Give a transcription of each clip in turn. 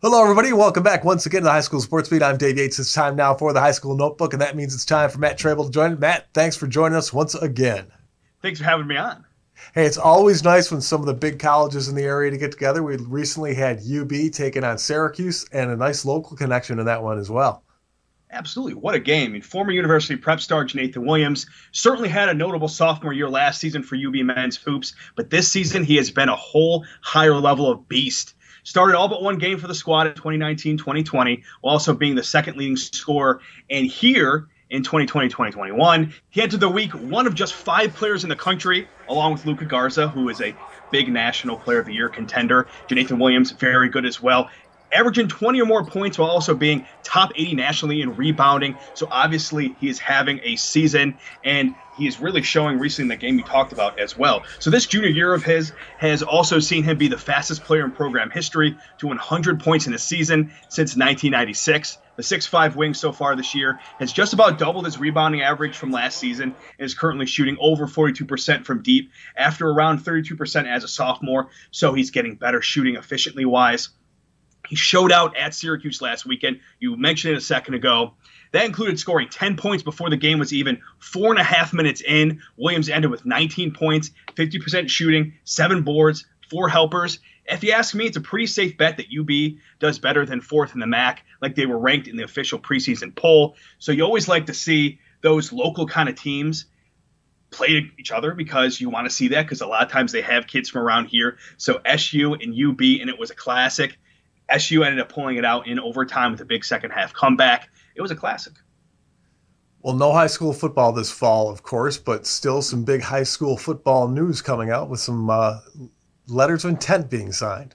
Hello, everybody. Welcome back once again to the High School Sports Beat. I'm Dave Yates. It's time now for the High School Notebook, and that means it's time for Matt Trabold to join. Matt, thanks for joining us once again. Thanks for having me on. Hey, it's always nice when some of the big colleges in the area to get together. We recently had UB taking on Syracuse, and a nice local connection in that one as well. Absolutely. What a game. I mean, former University prep star Jeenathan Williams certainly had a notable sophomore year last season for UB men's hoops, but this season he has been a whole higher level of beast. Started all but one game for the squad in 2019-2020, while also being the second leading scorer. And here in 2020-2021, he entered the week one of just 5 players in the country, along with Luka Garza, who is a big National Player of the Year contender. Jeenathan Williams, very good as well. Averaging 20 or more points while also being top 80 nationally in rebounding. So obviously he is having a season, and he is really showing recently in the game you talked about as well. So this junior year of his has also seen him be the fastest player in program history to 100 points in a season since 1996. The 6'5" wing so far this year has just about doubled his rebounding average from last season and is currently shooting over 42% from deep after around 32% as a sophomore. So he's getting better shooting efficiently wise. He showed out at Syracuse last weekend. You mentioned it a second ago. That included scoring 10 points before the game was even. 4.5 minutes in, Williams ended with 19 points, 50% shooting, 7 boards, 4 helpers. If you ask me, it's a pretty safe bet that UB does better than 4th in the MAC, like they were ranked in the official preseason poll. So you always like to see those local kind of teams play each other because you want to see that, because a lot of times they have kids from around here. So SU and UB, and it was a classic. SU ended up pulling it out in overtime with a big second half comeback. It was a classic. Well, no high school football this fall, of course, but still some big high school football news coming out with some letters of intent being signed.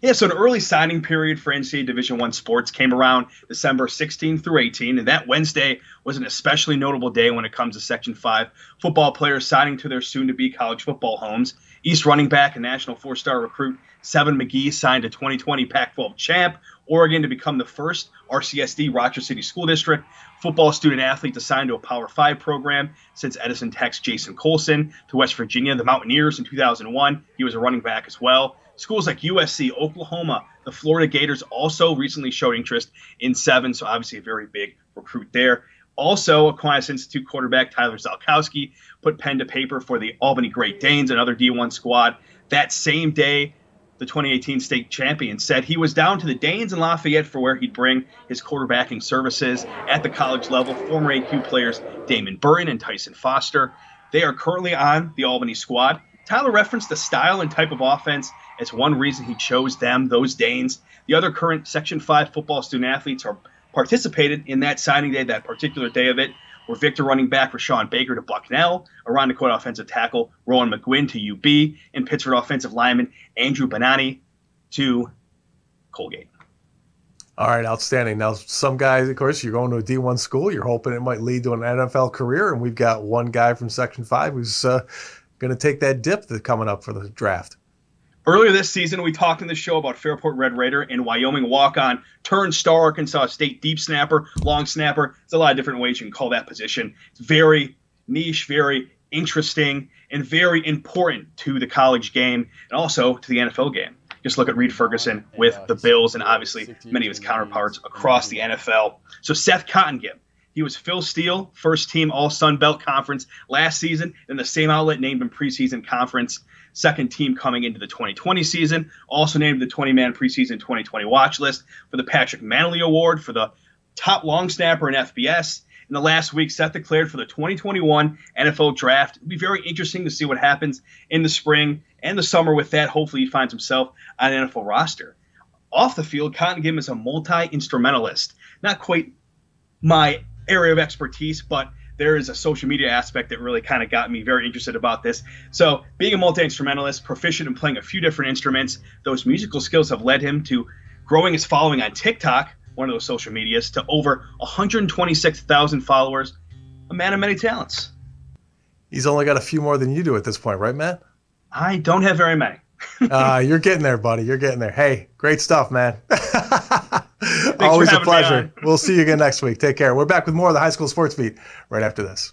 Yeah, so an early signing period for NCAA Division I sports came around December 16 through 18, and that Wednesday was an especially notable day when it comes to Section 5 football players signing to their soon-to-be college football homes. East running back and national 4-star recruit Seven McGee signed a 2020 Pac-12 champ, Oregon, to become the first RCSD Rochester City School District football student athlete to sign to a Power 5 program since Edison Tech's Jason Colson, to West Virginia, the Mountaineers in 2001. He was a running back as well. Schools like USC, Oklahoma, the Florida Gators also recently showed interest in Seven, so obviously a very big recruit there. Also, Aquinas Institute quarterback Tyler Szalkowski put pen to paper for the Albany Great Danes, another D1 squad. That same day, the 2018 state champion said he was down to the Danes in Lafayette for where he'd bring his quarterbacking services at the college level. Former AQ players Damon Burton and Tyson Foster. They are currently on the Albany squad. Tyler referenced the style and type of offense as one reason he chose them, those Danes. The other current Section 5 football student athletes are participated in that signing day, that particular day of it, were Victor running back Rashawn Baker to Bucknell, Iron Dakota offensive tackle Rowan McGuinn to UB, and Pittsburgh offensive lineman Andrew Bonani to Colgate. All right, outstanding. Now, some guys, of course, you're going to a D1 school. You're hoping it might lead to an NFL career, and we've got one guy from Section 5 who's going to take that dip that's coming up for the draft. Earlier this season, we talked in the show about Fairport Red Raider and Wyoming walk-on, turned star Arkansas State deep snapper, long snapper. There's a lot of different ways you can call that position. It's very niche, very interesting, and very important to the college game and also to the NFL game. Just look at Reed Ferguson with the Bills and obviously many of his counterparts across the NFL. So Seth Cotton, he was Phil Steele, first team All-Sun Belt Conference last season, and the same outlet named him preseason conference. Second team coming into the 2020 season, also named the 20-man preseason 2020 watch list for the Patrick Manley Award for the top long snapper in FBS. In the last week, Seth declared for the 2021 NFL Draft. It'll be very interesting to see what happens in the spring and the summer with that. Hopefully he finds himself on an NFL roster. Off the field, Cottengim is a multi-instrumentalist. Not quite my area of expertise, but there is a social media aspect that really kind of got me very interested about this. So being a multi-instrumentalist, proficient in playing a few different instruments, those musical skills have led him to growing his following on TikTok, one of those social medias, to over 126,000 followers, a man of many talents. He's only got a few more than you do at this point, right, Matt? I don't have very many. You're getting there, buddy. You're getting there. Hey, great stuff, man. Always a pleasure. We'll see you again next week. Take care. We're back with more of the High School Sports Beat right after this.